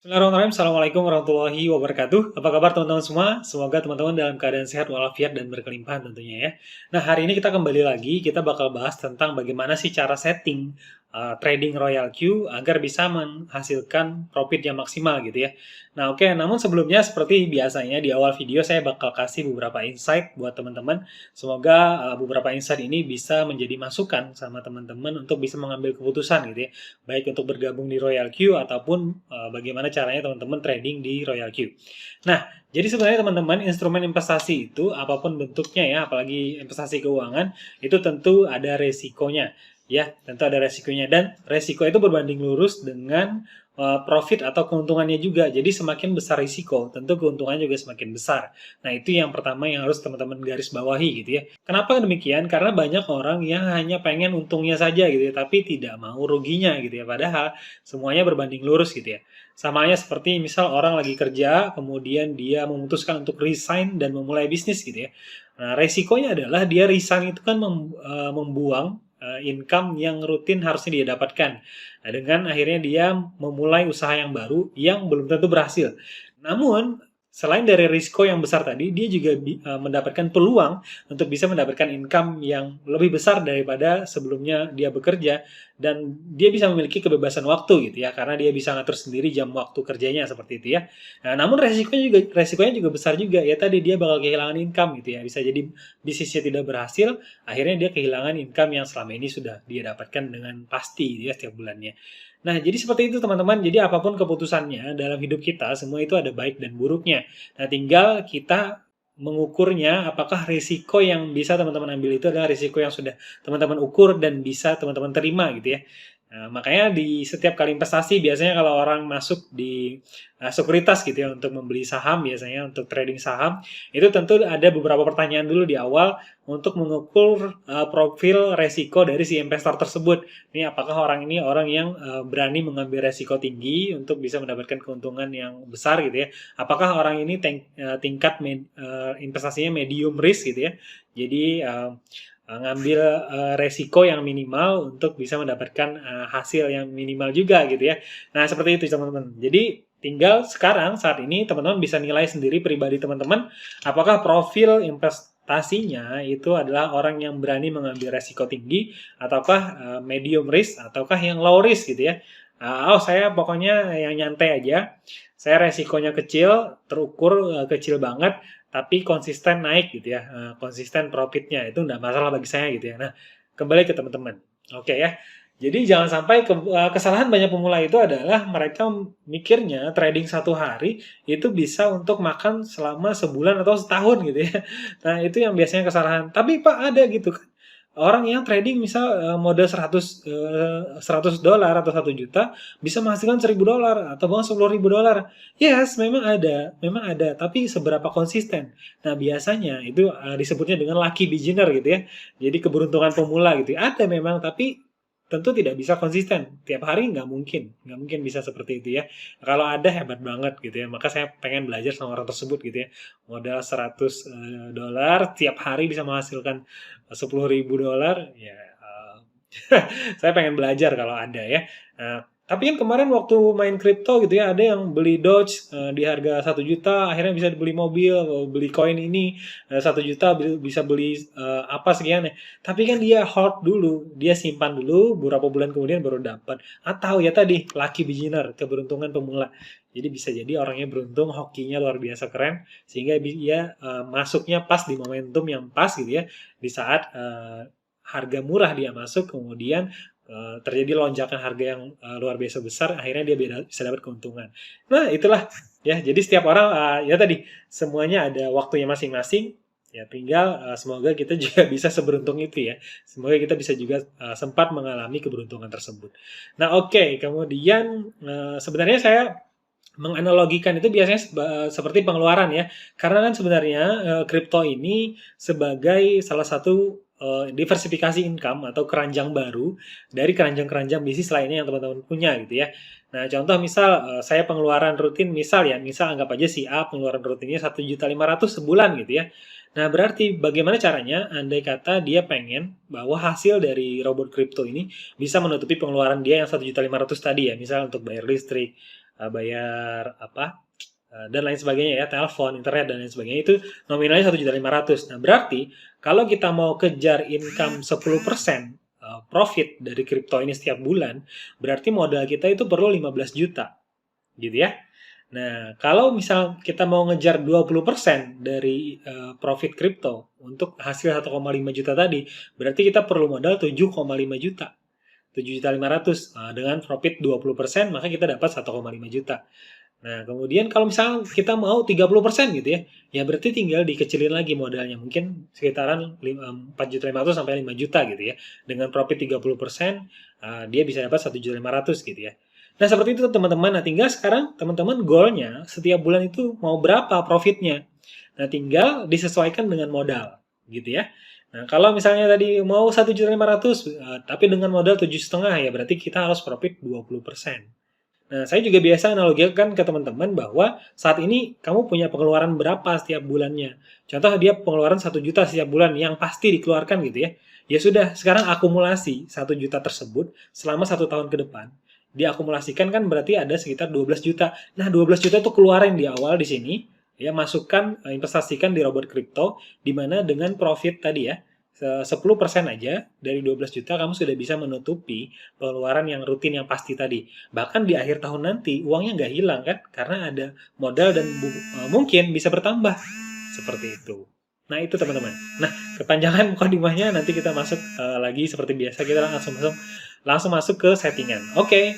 Bismillahirrahmanirrahim. Assalamualaikum warahmatullahi wabarakatuh. Apa kabar teman-teman semua? Semoga teman-teman dalam keadaan sehat walafiat dan berkelimpahan tentunya ya. Nah, hari ini kita kembali lagi, kita bakal bahas tentang bagaimana sih cara setting trading Royal Q agar bisa menghasilkan profit yang maksimal gitu ya. Nah, oke, namun sebelumnya seperti biasanya di awal video saya bakal kasih beberapa insight buat teman-teman. Semoga beberapa insight ini bisa menjadi masukan sama teman-teman untuk bisa mengambil keputusan gitu ya, baik untuk bergabung di Royal Q ataupun bagaimana caranya teman-teman trading di Royal Q. Nah, jadi sebenarnya teman-teman instrumen investasi itu apapun bentuknya ya, apalagi investasi keuangan itu tentu ada resikonya. Ya, tentu ada resikonya dan resiko itu berbanding lurus dengan profit atau keuntungannya juga. Jadi semakin besar risiko, tentu keuntungannya juga semakin besar. Nah, itu yang pertama yang harus teman-teman garis bawahi gitu ya. Kenapa demikian? Karena banyak orang yang hanya pengen untungnya saja gitu ya, tapi tidak mau ruginya gitu ya. Padahal semuanya berbanding lurus gitu ya. Samanya seperti misal orang lagi kerja, kemudian dia memutuskan untuk resign dan memulai bisnis gitu ya. Nah, resikonya adalah dia resign itu kan membuang income yang rutin harusnya dia dapatkan. Nah, dengan akhirnya dia memulai usaha yang baru yang belum tentu berhasil. Namun, selain dari risiko yang besar tadi, dia juga mendapatkan peluang untuk bisa mendapatkan income yang lebih besar daripada sebelumnya dia bekerja dan dia bisa memiliki kebebasan waktu gitu ya karena dia bisa ngatur sendiri jam waktu kerjanya seperti itu ya. Nah, namun resikonya juga besar juga ya tadi dia bakal kehilangan income gitu ya. Bisa jadi bisnisnya tidak berhasil, akhirnya dia kehilangan income yang selama ini sudah dia dapatkan dengan pasti gitu ya setiap bulannya. Nah, jadi seperti itu teman-teman. Jadi apapun keputusannya dalam hidup kita, semua itu ada baik dan buruknya. Nah, tinggal kita mengukurnya apakah risiko yang bisa teman-teman ambil itu adalah risiko yang sudah teman-teman ukur dan bisa teman-teman terima gitu ya. Nah, makanya di setiap kali investasi biasanya kalau orang masuk di sekuritas gitu ya untuk membeli saham biasanya untuk trading saham itu tentu ada beberapa pertanyaan dulu di awal untuk mengukur profil resiko dari si investor tersebut. Ini apakah orang ini orang yang berani mengambil resiko tinggi untuk bisa mendapatkan keuntungan yang besar gitu ya. Apakah orang ini tingkat investasinya medium risk gitu ya. Jadi ngambil resiko yang minimal untuk bisa mendapatkan hasil yang minimal juga gitu ya. Nah, seperti itu teman-teman. Jadi tinggal sekarang saat ini teman-teman bisa nilai sendiri pribadi teman-teman apakah profil investasinya itu adalah orang yang berani mengambil resiko tinggi ataukah medium risk ataukah yang low risk gitu ya. Saya pokoknya yang nyantai aja. Saya resikonya kecil, terukur kecil banget tapi konsisten naik gitu ya, konsisten profitnya itu enggak masalah bagi saya gitu ya. Nah, kembali ke teman-teman. Oke ya. Jadi jangan sampai kesalahan banyak pemula itu adalah mereka mikirnya trading satu hari itu bisa untuk makan selama sebulan atau setahun gitu ya. Nah, itu yang biasanya kesalahan. Tapi Pak ada gitu kan. Orang yang trading misal modal 100 dolar atau 1 juta bisa menghasilkan 1.000 dolar atau bahkan 10.000 dolar. Yes, memang ada, tapi seberapa konsisten. Nah, biasanya itu disebutnya dengan lucky beginner gitu ya. Jadi keberuntungan pemula gitu ya. Ada memang, tapi tentu tidak bisa konsisten. Tiap hari nggak mungkin bisa seperti itu ya. Kalau ada hebat banget gitu ya. Maka saya pengen belajar sama orang tersebut gitu ya. Modal 100 dolar tiap hari bisa menghasilkan 10.000 dolar ya. Saya pengen belajar kalau ada ya. Tapi kan kemarin waktu main kripto gitu ya, ada yang beli Doge di harga 1 juta, akhirnya bisa beli mobil, beli koin ini 1 juta bisa beli apa sekian ya. Tapi kan dia hold dulu, dia simpan dulu, beberapa bulan kemudian baru dapat. Atau ya tadi lucky beginner, keberuntungan pemula. Jadi bisa jadi orangnya beruntung, hokinya luar biasa keren, sehingga dia masuknya pas di momentum yang pas gitu ya, di saat harga murah dia masuk, kemudian terjadi lonjakan harga yang luar biasa besar, akhirnya dia bisa dapat keuntungan. Nah, itulah ya. Jadi setiap orang ya tadi semuanya ada waktunya masing-masing. Ya tinggal semoga kita juga bisa seberuntung itu ya. Semoga kita bisa juga sempat mengalami keberuntungan tersebut. Nah, oke. Kemudian sebenarnya saya menganalogikan itu biasanya seperti pengeluaran ya. Karena kan sebenarnya kripto ini sebagai salah satu diversifikasi income atau keranjang baru dari keranjang-keranjang bisnis lainnya yang teman-teman punya gitu ya. Nah, contoh misal saya pengeluaran rutin misal anggap aja si A pengeluaran rutinnya 1.500.000 sebulan gitu ya. Nah, berarti bagaimana caranya andai kata dia pengen bahwa hasil dari robot kripto ini bisa menutupi pengeluaran dia yang 1.500.000 tadi ya, misal untuk bayar listrik, bayar apa dan lain sebagainya ya, telepon, internet dan lain sebagainya itu nominalnya 1.500.000. Nah, berarti kalau kita mau kejar income 10% profit dari kripto ini setiap bulan, berarti modal kita itu perlu 15 juta, gitu ya. Nah, kalau misal kita mau ngejar 20% dari profit kripto untuk hasil 1,5 juta tadi, berarti kita perlu modal 7,5 juta. 7.500.000. Nah, dengan profit 20%, maka kita dapat 1,5 juta. Nah, kemudian kalau misalnya kita mau 30% gitu ya, ya berarti tinggal dikecilin lagi modalnya. Mungkin sekitaran 4.500.000 sampai 5 juta gitu ya. Dengan profit 30%, dia bisa dapat 1.500.000 gitu ya. Nah, seperti itu teman-teman. Nah, tinggal sekarang teman-teman goalnya setiap bulan itu mau berapa profitnya. Nah, tinggal disesuaikan dengan modal gitu ya. Nah, kalau misalnya tadi mau 1.500.000, tapi dengan modal 7,5 ya berarti kita harus profit 20%. Nah, saya juga biasa analogikan ke teman-teman bahwa saat ini kamu punya pengeluaran berapa setiap bulannya. Contoh dia pengeluaran 1 juta setiap bulan yang pasti dikeluarkan gitu ya. Ya sudah, sekarang akumulasi 1 juta tersebut selama 1 tahun ke depan. Diakumulasikan kan berarti ada sekitar 12 juta. Nah, 12 juta itu keluarin di awal di sini. Ya, masukkan, investasikan di robot kripto, di mana dengan profit tadi ya, 10% aja dari 12 juta kamu sudah bisa menutupi pengeluaran yang rutin yang pasti tadi. Bahkan di akhir tahun nanti uangnya nggak hilang kan, karena ada modal dan mungkin bisa bertambah seperti itu. Nah itu teman-teman. Nah kepanjangan mukadimahnya nanti kita masuk lagi seperti biasa, kita langsung masuk ke settingan. Oke.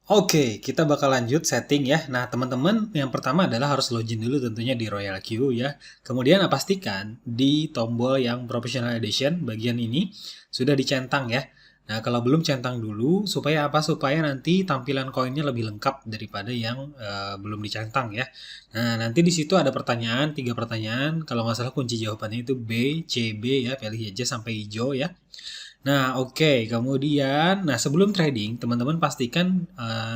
Oke, kita bakal lanjut setting ya. Nah, teman-teman, yang pertama adalah harus login dulu tentunya di Royal Q ya. Kemudian pastikan di tombol yang Professional Edition bagian ini sudah dicentang ya. Nah, kalau belum centang dulu, supaya apa? Supaya nanti tampilan koinnya lebih lengkap daripada yang belum dicentang ya. Nah, nanti di situ ada pertanyaan, 3 pertanyaan. Kalau nggak salah kunci jawabannya itu B, C, B ya, pilih aja sampai hijau ya. Nah, oke. Kemudian, nah sebelum trading, teman-teman pastikan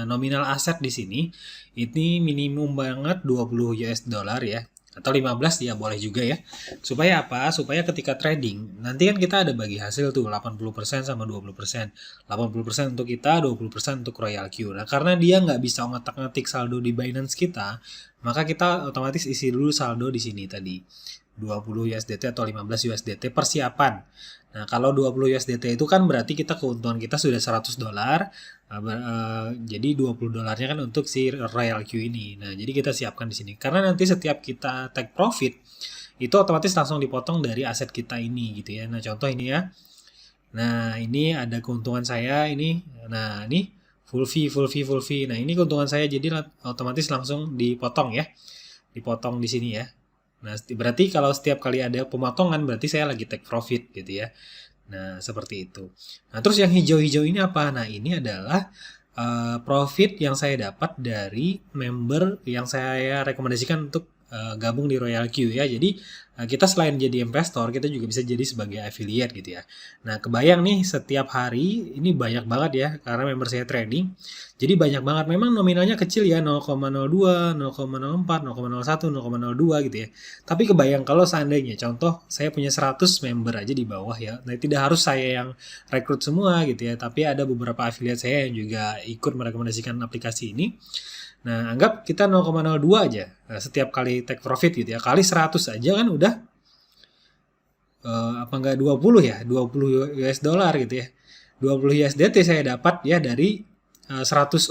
nominal aset di sini ini minimum banget 20 US dollar ya. Atau 15 ya boleh juga ya. Supaya apa? Supaya ketika trading, nanti kan kita ada bagi hasil tuh 80% sama 20%. 80% untuk kita, 20% untuk Royal Q. Nah, karena dia nggak bisa ngotak-ngatik saldo di Binance kita, maka kita otomatis isi dulu saldo di sini tadi. 20 USDT atau 15 USDT persiapan. Nah, kalau 20 USDT itu kan berarti kita keuntungan kita sudah 100 dolar. Jadi 20 dolarnya kan untuk si Royal Q ini. Nah, jadi kita siapkan di sini. Karena nanti setiap kita take profit, itu otomatis langsung dipotong dari aset kita ini gitu ya. Nah, contoh ini ya. Nah, ini ada keuntungan saya ini. Nah, ini full fee. Nah, ini keuntungan saya jadi otomatis langsung dipotong ya. Dipotong di sini ya. Nah, berarti kalau setiap kali ada pemotongan berarti saya lagi take profit gitu ya. Nah, seperti itu. Nah, terus yang hijau-hijau ini apa? Nah, ini adalah profit yang saya dapat dari member yang saya rekomendasikan untuk gabung di Royal Q ya. Jadi kita selain jadi investor, kita juga bisa jadi sebagai affiliate gitu ya. Nah, kebayang nih setiap hari ini banyak banget ya karena member saya trading. Jadi banyak banget. Memang nominalnya kecil ya, 0,02, 0,04, 0,01, 0,02 gitu ya. Tapi kebayang kalau seandainya contoh saya punya 100 member aja di bawah ya. Nah, tidak harus saya yang rekrut semua gitu ya, tapi ada beberapa affiliate saya yang juga ikut merekomendasikan aplikasi ini. Nah, anggap kita 0,02 aja setiap kali take profit gitu ya. Kali 100 aja kan udah apa enggak 20 ya? 20 US dollar gitu ya. 20 USDT saya dapat ya dari 100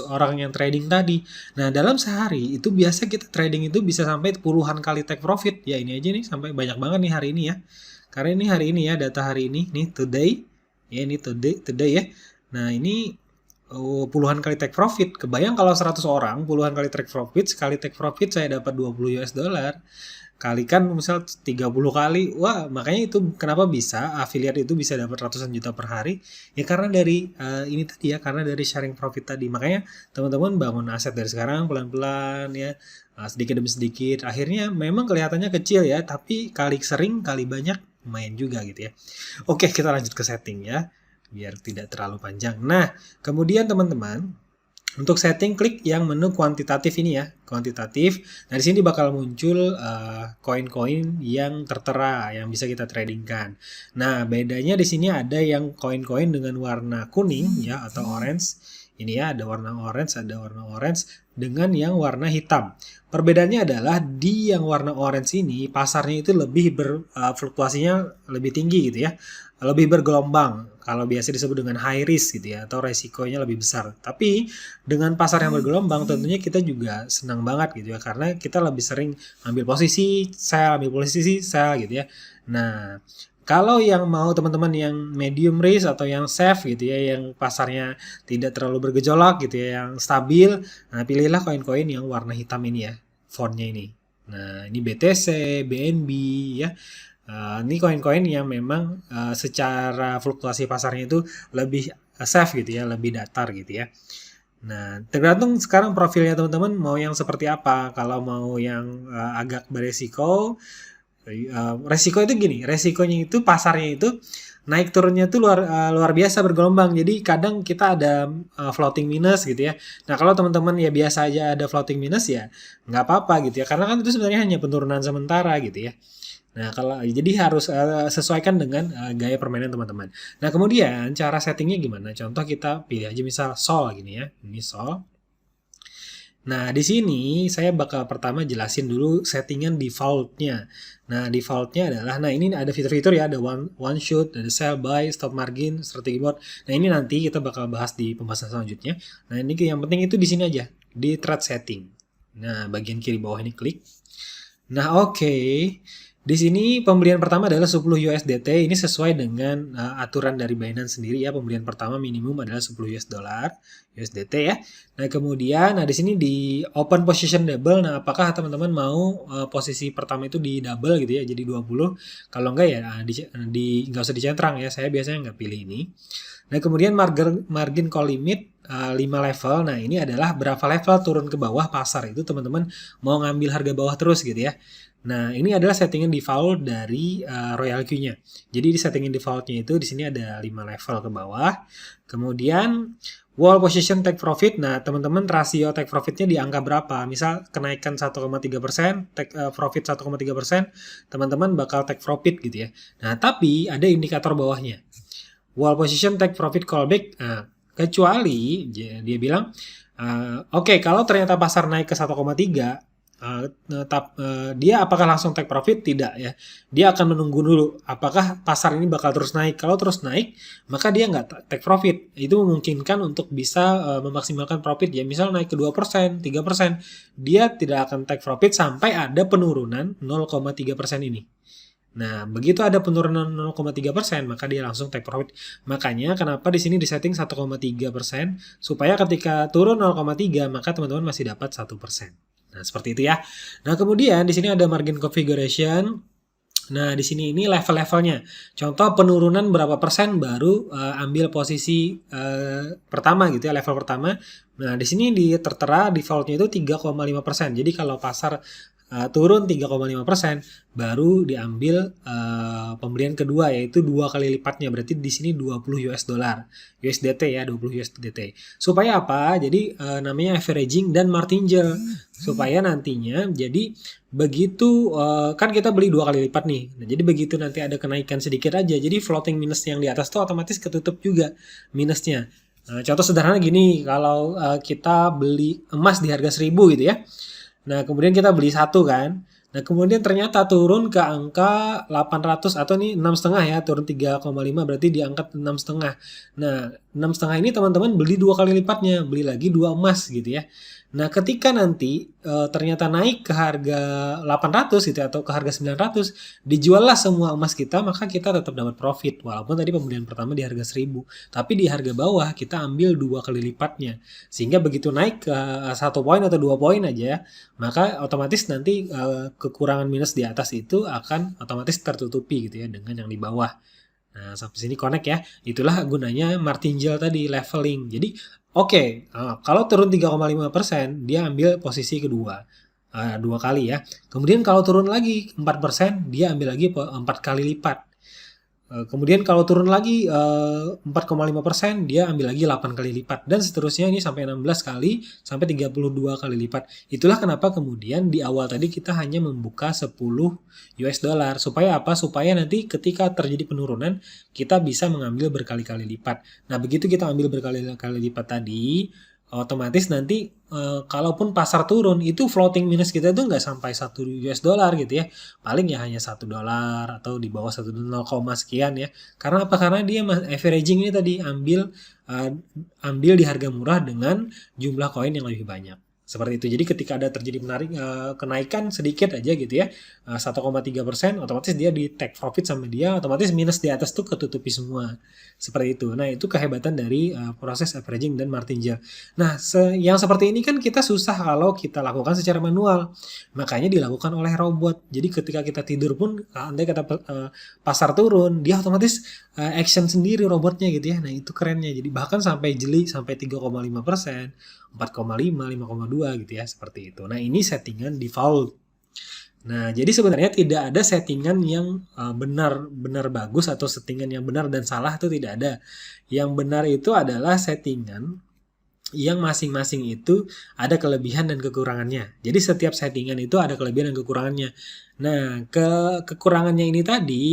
orang yang trading tadi. Nah, dalam sehari itu biasa kita trading itu bisa sampai puluhan kali take profit. Ya, ini aja nih sampai banyak banget nih hari ini ya. Karena ini hari ini ya, data hari ini nih today. Ya, ini today ya. Nah, ini puluhan kali take profit. Kebayang kalau 100 orang, puluhan kali take profit, sekali take profit saya dapat 20 US dollar. Kalikan misal 30 kali, wah makanya itu kenapa bisa affiliate itu bisa dapat ratusan juta per hari. Ya karena dari ini tadi ya, karena dari sharing profit tadi. Makanya teman-teman bangun aset dari sekarang pelan-pelan ya, sedikit demi sedikit. Akhirnya memang kelihatannya kecil ya, tapi kali sering, kali banyak lumayan juga gitu ya. Oke, kita lanjut ke setting ya, biar tidak terlalu panjang. Nah, kemudian teman-teman, untuk setting klik yang menu kuantitatif ini ya, kuantitatif. Nah, di sini bakal muncul koin-koin yang tertera yang bisa kita tradingkan. Nah, bedanya di sini ada yang koin-koin dengan warna kuning ya atau orange. Ini ya, ada warna orange dengan yang warna hitam. Perbedaannya adalah di yang warna orange ini pasarnya itu lebih fluktuasinya lebih tinggi gitu ya. Lebih bergelombang. Kalau biasa disebut dengan high risk gitu ya, atau resikonya lebih besar. Tapi dengan pasar yang bergelombang tentunya kita juga senang banget gitu ya, karena kita lebih sering ambil posisi sell gitu ya. Nah, kalau yang mau teman-teman yang medium risk atau yang safe gitu ya, yang pasarnya tidak terlalu bergejolak gitu ya, yang stabil, nah pilihlah koin-koin yang warna hitam ini ya, fontnya ini. Nah, ini BTC, BNB ya. Ini koin-koin yang memang secara fluktuasi pasarnya itu lebih safe gitu ya, lebih datar gitu ya. Nah, tergantung sekarang profilnya teman-teman mau yang seperti apa. Kalau mau yang agak beresiko, resiko itu gini, resikonya itu pasarnya itu naik turunnya itu luar biasa bergelombang. Jadi kadang kita ada floating minus gitu ya. Nah, kalau teman-teman ya biasa aja ada floating minus ya nggak apa-apa gitu ya. Karena kan itu sebenarnya hanya penurunan sementara gitu ya. Nah, kalau jadi harus sesuaikan dengan gaya permainan teman-teman. Nah, kemudian cara settingnya gimana? Contoh kita pilih aja misal Sol gini ya. Ini Sol. Nah, di sini saya bakal pertama jelasin dulu settingan defaultnya. Nah, defaultnya adalah, nah ini ada fitur-fitur ya, ada one shot, ada sell, buy, stop margin, strategi board. Nah, ini nanti kita bakal bahas di pembahasan selanjutnya. Nah, ini yang penting itu di sini aja, di trade setting. Nah, bagian kiri bawah ini klik. Nah, oke. Di sini pembelian pertama adalah 10 USDT. Ini sesuai dengan aturan dari Binance sendiri ya. Pembelian pertama minimum adalah 10 US dollar USDT ya. Nah, kemudian di sini di open position double. Nah, apakah teman-teman mau posisi pertama itu di double gitu ya, jadi 20. Kalau enggak ya enggak usah dicentrang ya. Saya biasanya nggak pilih ini. Nah, kemudian margin call limit 5 level. Nah, ini adalah berapa level turun ke bawah pasar itu teman-teman mau ngambil harga bawah terus gitu ya. Nah, ini adalah settingan default dari Royal Q-nya. Jadi di settingan defaultnya itu di sini ada 5 level ke bawah. Kemudian wall position take profit. Nah, teman-teman rasio take profitnya di angka berapa? Misal kenaikan 1,3%, take profit 1,3%, teman-teman bakal take profit gitu ya. Nah, tapi ada indikator bawahnya. Wall position take profit callback. Nah, kecuali dia bilang, oke, kalau ternyata pasar naik ke 1,3, dia apakah langsung take profit? Tidak ya. Dia akan menunggu dulu apakah pasar ini bakal terus naik. Kalau terus naik, maka dia nggak take profit. Itu memungkinkan untuk bisa memaksimalkan profit ya. Misal naik ke 2%, 3%, dia tidak akan take profit sampai ada penurunan 0,3% ini. Nah, begitu ada penurunan 0,3%, maka dia langsung take profit. Makanya kenapa di sini disetting 1,3%, supaya ketika turun 0,3, maka teman-teman masih dapat 1%. Nah, seperti itu ya. Nah, kemudian di sini ada margin configuration. Nah, di sini ini level-levelnya. Contoh penurunan berapa persen baru ambil posisi pertama gitu ya, level pertama. Nah, di sini tertera defaultnya itu 3,5%. Jadi kalau pasar turun 3,5%, baru diambil pembelian kedua, yaitu 2 kali lipatnya. Berarti di sini 20 US dollar. USDT ya, 20 USDT. Supaya apa? Jadi namanya averaging dan martingale. Supaya nantinya jadi begitu kan kita beli 2 kali lipat nih. Nah, jadi begitu nanti ada kenaikan sedikit aja. Jadi floating minus yang di atas tuh otomatis ketutup juga minusnya. Nah, contoh sederhana gini, kalau kita beli emas di harga 1000 gitu ya. Nah, kemudian kita beli satu kan. Nah, kemudian ternyata turun ke angka 800 atau nih 6,5 ya, turun 3,5 berarti diangkat 6,5. Nah, 6,5 ini teman-teman beli 2 kali lipatnya, beli lagi 2 emas gitu ya. Nah, ketika nanti ternyata naik ke harga 800 gitu atau ke harga 900, dijuallah semua emas kita, maka kita tetap dapat profit. Walaupun tadi pembelian pertama di harga 1000, tapi di harga bawah kita ambil 2 kali lipatnya. Sehingga begitu naik ke 1 poin atau 2 poin aja, maka otomatis nanti kekurangan minus di atas itu akan otomatis tertutupi gitu ya dengan yang di bawah. Nah, sampai sini connect ya. Itulah gunanya martingale tadi, leveling. Jadi oke, kalau turun 3,5%, dia ambil posisi kedua. 2 kali ya. Kemudian kalau turun lagi 4%, dia ambil lagi 4 kali lipat. Kemudian kalau turun lagi 4,5%, dia ambil lagi 8 kali lipat dan seterusnya, ini sampai 16 kali sampai 32 kali lipat. Itulah kenapa kemudian di awal tadi kita hanya membuka 10 US dollar. Supaya apa? Supaya nanti ketika terjadi penurunan kita bisa mengambil berkali-kali lipat. Nah, begitu kita ambil berkali-kali lipat tadi, otomatis nanti kalaupun pasar turun itu floating minus kita itu nggak sampai 1 US dollar gitu ya, paling ya hanya 1 dolar atau di bawah 1 0, sekian ya. Karena apa? Karena dia averaging ini tadi ambil di harga murah dengan jumlah koin yang lebih banyak. Seperti itu. Jadi ketika ada terjadi kenaikan sedikit aja gitu ya, 1,3%, otomatis dia di take profit sama dia, otomatis minus di atas tuh ketutupi semua. Seperti itu. Nah, itu kehebatan dari proses averaging dan martingale. Nah, yang seperti ini kan kita susah kalau kita lakukan secara manual. Makanya dilakukan oleh robot. Jadi ketika kita tidur pun, andai kata pasar turun, dia otomatis action sendiri robotnya gitu ya. Nah, itu kerennya. Jadi bahkan sampai jeli sampai 3,5%, 4,5, 5,2 gitu ya, seperti itu. Nah, ini settingan default. Nah, jadi sebenarnya tidak ada settingan yang benar-benar bagus atau settingan yang benar dan salah, itu tidak ada. Yang benar itu adalah settingan yang masing-masing itu ada kelebihan dan kekurangannya. Jadi setiap settingan itu ada kelebihan dan kekurangannya. Nah, kekurangannya ini tadi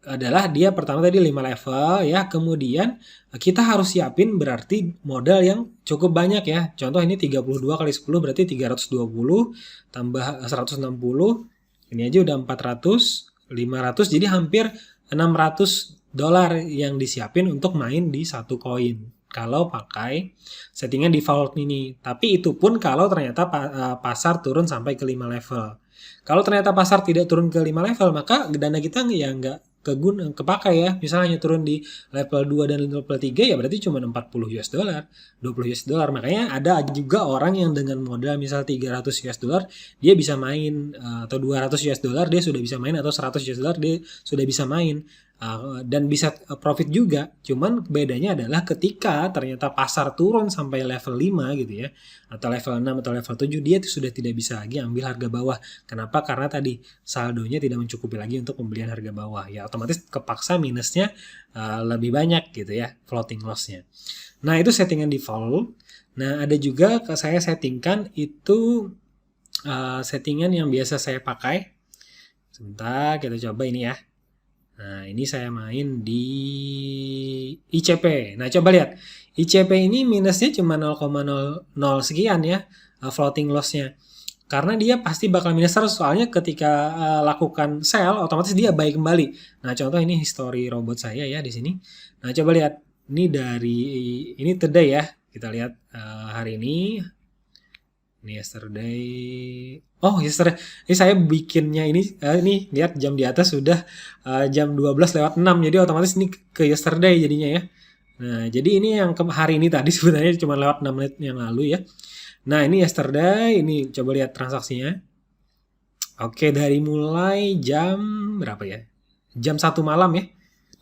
adalah dia pertama tadi 5 level ya, kemudian kita harus siapin berarti modal yang cukup banyak ya. Contoh ini 32 kali 10 berarti 320 tambah 160, ini aja udah 400, 500, jadi hampir 600 dolar yang disiapin untuk main di satu koin kalau pakai settingan default ini. Tapi itu pun kalau ternyata pasar turun sampai ke 5 level. Kalau ternyata pasar tidak turun ke 5 level, maka dana kita ya nggak kepakai ya. Misalnya turun di level 2 dan level 3 ya berarti cuma 40 US dollar, 20 US dollar. Makanya ada juga orang yang dengan modal misal 300 US dollar dia bisa main, atau 200 US dollar dia sudah bisa main, atau 100 US dollar dia sudah bisa main. Dan bisa profit juga. Cuman bedanya adalah ketika ternyata pasar turun sampai level 5 gitu ya, atau level 6 atau level 7, dia sudah tidak bisa lagi ambil harga bawah. Kenapa? Karena tadi saldonya tidak mencukupi lagi untuk pembelian harga bawah. Ya otomatis kepaksa minusnya lebih banyak gitu ya, floating loss-nya. Nah, itu settingan default. Nah, ada juga saya settingkan itu settingan yang biasa saya pakai. Sebentar, kita coba ini ya. Nah, ini saya main di ICP. Nah, coba lihat. ICP ini minusnya cuma 0,00 sekian ya, floating loss-nya. Karena dia pasti bakal minus terus, soalnya ketika lakukan sell, otomatis dia buy kembali. Nah, contoh ini history robot saya ya di sini. Nah, coba lihat. Ini today ya. Kita lihat hari ini. Ini yesterday. Oh, yesterday. Ini saya bikinnya ini lihat jam di atas sudah jam 12:06. Jadi otomatis ini ke yesterday jadinya ya. Nah, jadi ini yang hari ini tadi sebenarnya cuma lewat 6 menit yang lalu ya. Nah, ini yesterday, ini coba lihat transaksinya. Oke, dari mulai jam berapa ya? Jam 1 malam ya.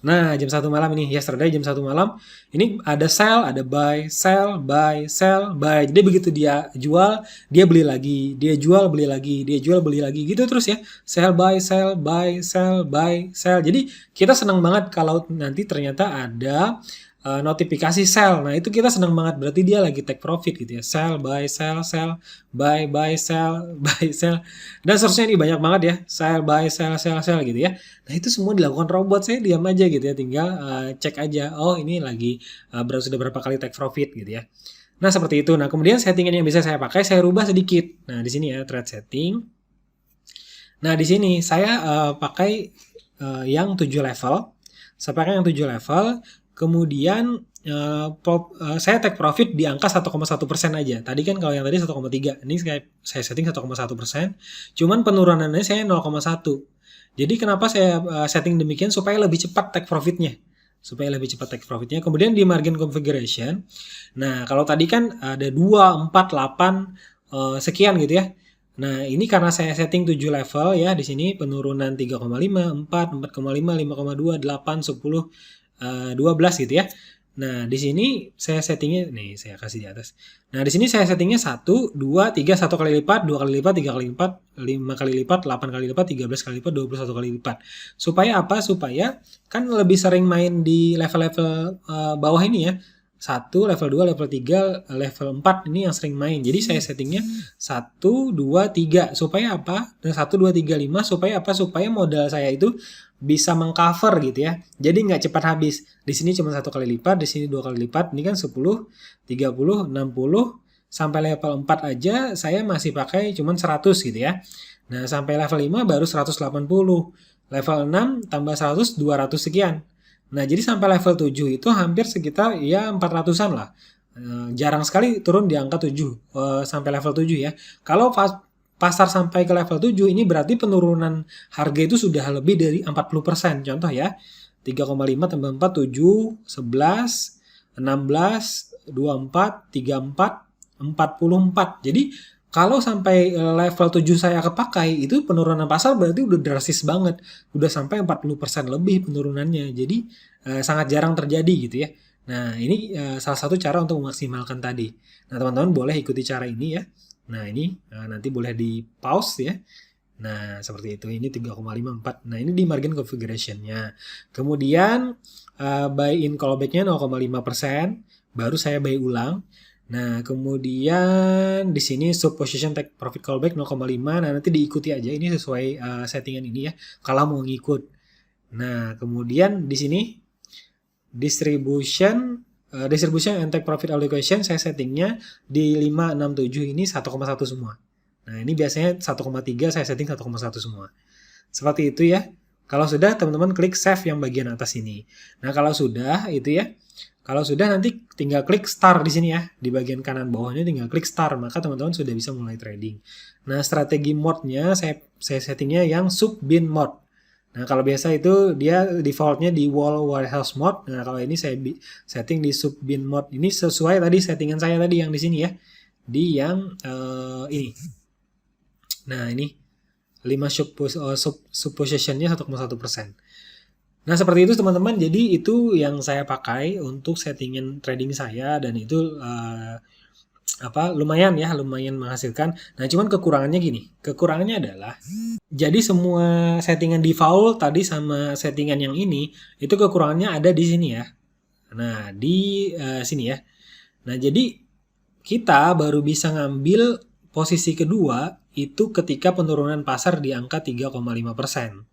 Nah, jam 1 malam ini, yesterday jam 1 malam. Ini ada sell, ada buy, sell, buy, sell, buy. Jadi begitu dia jual, dia beli lagi. Dia jual, beli lagi. Dia jual, beli lagi. Gitu terus ya. Sell, buy, sell, buy, sell, buy, sell. Jadi kita senang banget kalau nanti ternyata ada notifikasi sell. Nah, itu kita senang banget. Berarti dia lagi take profit gitu ya. Sell, buy, sell, buy, sell, buy, sell. Dan seterusnya ini banyak banget ya. Sell, buy, sell gitu ya. Nah, itu semua dilakukan robot. Saya diam aja gitu ya. Tinggal cek aja. Oh, ini lagi sudah berapa kali take profit gitu ya. Nah, seperti itu. Nah, kemudian settingan yang bisa saya pakai, saya rubah sedikit. Nah, di sini ya, trade setting. Nah, di sini saya pakai yang 7 level. Saya pakai yang 7 level. Kemudian saya take profit di angka 1,1% aja. Tadi kan kalau yang tadi 1,3. Ini saya setting 1,1%. Cuman penurunannya saya 0,1. Jadi kenapa saya setting demikian? Supaya lebih cepat take profitnya. Kemudian di margin configuration. Nah, kalau tadi kan ada 2, 4, 8, sekian gitu ya. Nah, ini karena saya setting 7 level ya. Di sini penurunan 3,5, 4, 4,5, 5,2, 8, 10, 12 gitu ya. Nah, di sini saya settingnya, nih saya kasih di atas. Nah, di sini saya settingnya 1, 2, 3, 1 kali lipat, 2 kali lipat, 3 kali lipat, 5 kali lipat, 8 kali lipat, 13 kali lipat, 21 kali lipat. Supaya apa? Supaya kan lebih sering main di level-level bawah ini ya. 1, level 2, level 3, level 4 ini yang sering main. Jadi saya settingnya 1, 2, 3. Supaya apa? Dan 1, 2, 3, 5. Supaya apa? Supaya modal saya itu bisa mengcover gitu ya. Jadi nggak cepat habis. Di sini cuma 1 kali lipat, di sini 2 kali lipat. Ini kan 10, 30, 60, sampai level 4 aja saya masih pakai cuma 100 gitu ya. Nah, sampai level 5 baru 180. Level 6 tambah 100, 200 sekian. Nah, jadi sampai level 7 itu hampir sekitar ya 400-an lah. Jarang sekali turun di angka 7 sampai level 7 ya. Kalau pasar sampai ke level 7 ini berarti penurunan harga itu sudah lebih dari 40%. Contoh ya, 3,5 tambah 4, 7, 11, 16, 24, 34, 44. Jadi kalau sampai level 7 saya kepakai, itu penurunan pasar berarti udah drastis banget. Udah sampai 40% lebih penurunannya. Jadi sangat jarang terjadi gitu ya. Nah, ini salah satu cara untuk memaksimalkan tadi. Nah, teman-teman boleh ikuti cara ini ya. Nah, ini nanti boleh di pause ya. Nah, seperti itu. Ini 3,54. Nah, ini di margin configuration-nya. Kemudian buy in callback-nya 0,5%. Baru saya buy ulang. Nah, kemudian di sini sub position take profit callback 0,5. Nah, nanti diikuti aja. Ini sesuai settingan ini ya. Kalau mau ngikut. Nah, kemudian di sini distribution and take profit allocation saya settingnya di 5, 6, 7 ini 1,1 semua. Nah, ini biasanya 1,3 saya setting 1,1 semua. Seperti itu ya. Kalau sudah, teman-teman klik save yang bagian atas ini. Nah, kalau sudah itu ya. Kalau sudah nanti tinggal klik start di sini ya. Di bagian kanan bawahnya tinggal klik start, maka teman-teman sudah bisa mulai trading. Nah, strategi mode-nya saya settingnya yang sub bin mode. Nah, kalau biasa itu dia defaultnya di wall warehouse mode. Nah, kalau ini saya setting di sub bin mode. Ini sesuai tadi settingan saya tadi yang di sini ya. Di yang ini. Nah, ini 5 subpositionnya 1,1%. Nah, seperti itu teman-teman. Jadi itu yang saya pakai untuk settingan trading saya dan itu lumayan menghasilkan. Nah, cuman kekurangannya gini. Kekurangannya adalah jadi semua settingan default tadi sama settingan yang ini itu kekurangannya ada di sini ya. Nah, di sini ya. Nah, jadi kita baru bisa ngambil posisi kedua itu ketika penurunan pasar di angka 3,5%.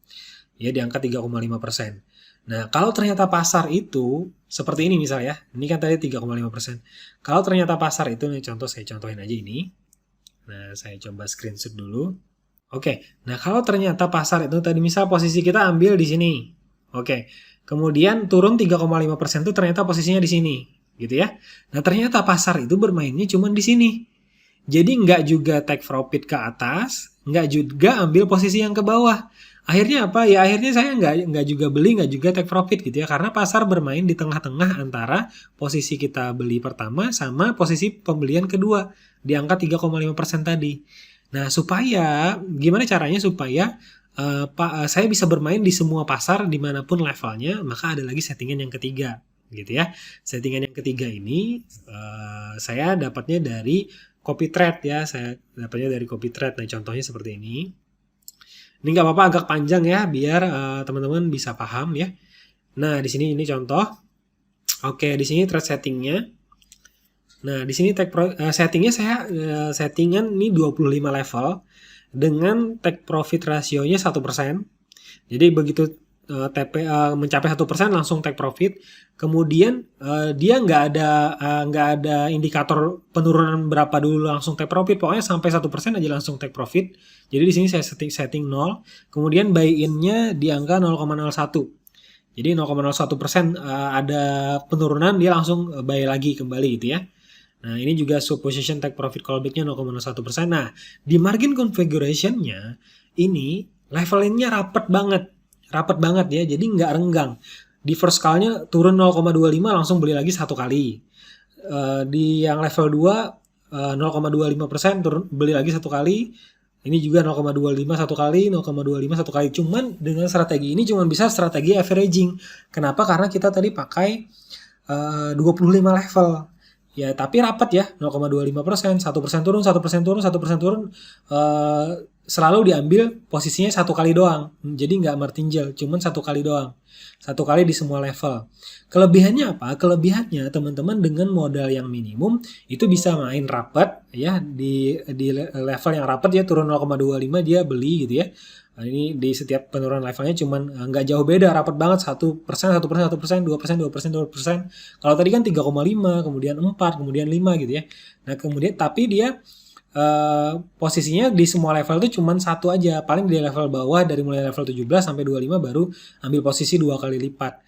Ya, di angka 3,5%. Nah, kalau ternyata pasar itu seperti ini misalnya, ini kan tadi 3,5%. Kalau ternyata pasar itu, nih contoh saya contohin aja ini. Nah, saya coba screenshot dulu. Oke, nah kalau ternyata pasar itu tadi misal posisi kita ambil di sini. Oke, kemudian turun 3,5% itu ternyata posisinya di sini, gitu ya. Nah, ternyata pasar itu bermainnya cuma di sini. Jadi nggak juga take profit ke atas, nggak juga ambil posisi yang ke bawah. Akhirnya apa? Ya akhirnya saya nggak juga beli, nggak juga take profit gitu ya. Karena pasar bermain di tengah-tengah antara posisi kita beli pertama sama posisi pembelian kedua di angka 3,5% tadi. Nah, gimana caranya supaya saya bisa bermain di semua pasar dimanapun levelnya, maka ada lagi settingan yang ketiga gitu ya. Settingan yang ketiga ini saya dapatnya dari CopyTrade ya. Saya dapatnya dari CopyTrade. Nah, contohnya seperti ini. Ini nggak apa-apa agak panjang ya, biar teman-teman bisa paham ya. Nah, di sini ini contoh. Oke, di sini trade settingnya. Nah, di sini settingnya saya settingan ini 25 level dengan take profit rasionya 1%. Jadi begitu mencapai 1% langsung take profit. Kemudian dia nggak ada indikator penurunan berapa dulu langsung take profit. Pokoknya sampai 1% aja langsung take profit. Jadi di sini saya setting 0. Kemudian buy in-nya di angka 0,01. Jadi 0,01% ada penurunan dia langsung buy lagi kembali gitu ya. Nah, ini juga sub position take profit callback-nya 0,01%. Nah, di margin configuration-nya ini levelingnya rapet banget ya, jadi nggak renggang. Di first call-nya turun 0,25 langsung beli lagi satu kali. Di yang level 2 0,25% turun beli lagi satu kali. Ini juga 0,25 satu kali, 0,25 satu kali. Cuman dengan strategi ini cuma bisa strategi averaging. Kenapa? Karena kita tadi pakai 25 level. Ya, tapi rapat ya, 0,25%, 1% turun, 1% turun, 1% turun, selalu diambil posisinya satu kali doang. Jadi nggak martingale, cuman satu kali doang. Satu kali di semua level. Kelebihannya apa? Kelebihannya teman-teman dengan modal yang minimum itu bisa main rapat ya di level yang rapat ya turun 0,25 dia beli gitu ya. Nah, ini di setiap penurunan levelnya cuman nggak jauh beda, rapat banget 1%, 1%, 1%, 2%, 2%, 2%. Kalau tadi kan 3,5, kemudian 4, kemudian 5 gitu ya. Nah kemudian tapi dia posisinya di semua level itu cuman satu aja. Paling di level bawah dari mulai level 17 sampai 25 baru ambil posisi 2 kali lipat.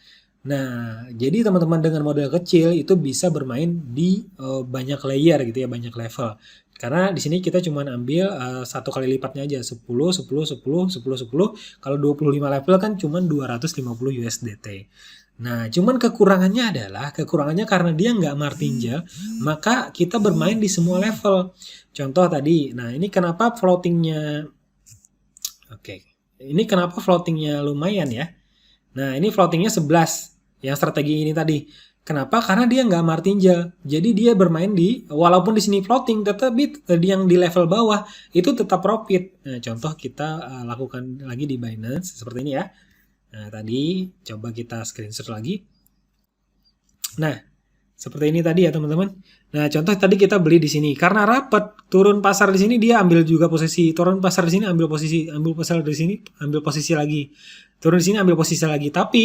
Nah, jadi teman-teman dengan modal kecil itu bisa bermain di banyak layer gitu ya, banyak level. Karena di sini kita cuma ambil satu kali lipatnya aja, 10, 10, 10, 10, 10. Kalau 25 level kan cuma 250 USDT. Nah, cuman kekurangannya karena dia nggak martingale, maka kita bermain di semua level. Contoh tadi, nah ini kenapa floatingnya, oke, ini kenapa floatingnya lumayan ya. Nah, ini floatingnya 11, yang strategi ini tadi. Kenapa? Karena dia nggak martingale. Jadi dia bermain walaupun di sini floating, tetapi yang di level bawah itu tetap profit. Nah, contoh kita lakukan lagi di Binance, seperti ini ya. Nah, tadi coba kita screenshot lagi. Nah, seperti ini tadi ya teman-teman. Nah, contoh tadi kita beli di sini. Karena rapat, turun pasar di sini dia ambil juga posisi. Turun pasar di sini ambil posisi. Ambil pasar di sini ambil posisi lagi. Turun di sini ambil posisi lagi. Tapi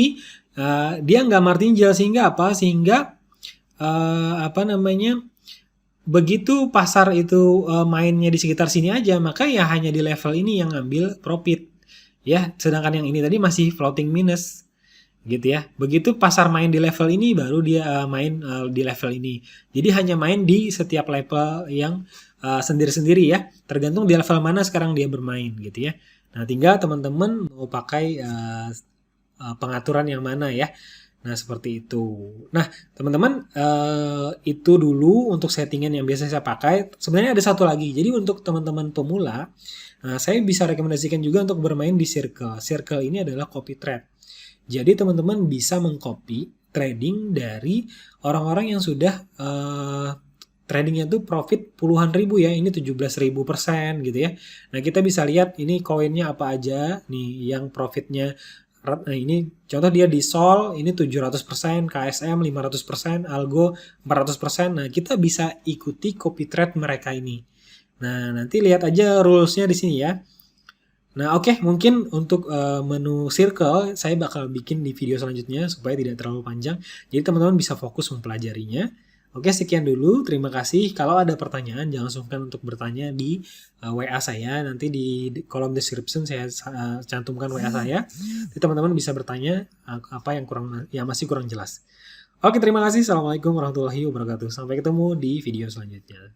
dia nggak martingale sehingga apa? Sehingga begitu pasar itu mainnya di sekitar sini aja, maka ya hanya di level ini yang ambil profit. Ya, sedangkan yang ini tadi masih floating minus gitu ya. Begitu pasar main di level ini baru dia main di level ini. Jadi hanya main di setiap level yang sendiri-sendiri ya. Tergantung di level mana sekarang dia bermain gitu ya. Nah, tinggal teman-teman mau pakai pengaturan yang mana ya. Nah, seperti itu. Nah, teman-teman, itu dulu untuk settingan yang biasa saya pakai. Sebenarnya ada satu lagi. Jadi untuk teman-teman pemula, saya bisa rekomendasikan juga untuk bermain di Circle. Circle ini adalah copy trade. Jadi teman-teman bisa mengcopy trading dari orang-orang yang sudah tradingnya tuh profit puluhan ribu ya, ini 17.000% gitu ya. Nah, kita bisa lihat ini koinnya apa aja nih yang profitnya. Nah, ini contoh dia di Sol ini 700%, KSM 500%, Algo 400%. Nah, kita bisa ikuti copy trade mereka ini. Nah, nanti lihat aja rulesnya di sini ya. Nah, oke, mungkin untuk menu circle saya bakal bikin di video selanjutnya supaya tidak terlalu panjang. Jadi teman-teman bisa fokus mempelajarinya. Oke, sekian dulu. Terima kasih. Kalau ada pertanyaan, jangan sungkan untuk bertanya di WA saya. Nanti di kolom description saya cantumkan WA saya. Jadi teman-teman bisa bertanya apa yang masih kurang jelas. Oke, terima kasih. Assalamualaikum warahmatullahi wabarakatuh. Sampai ketemu di video selanjutnya.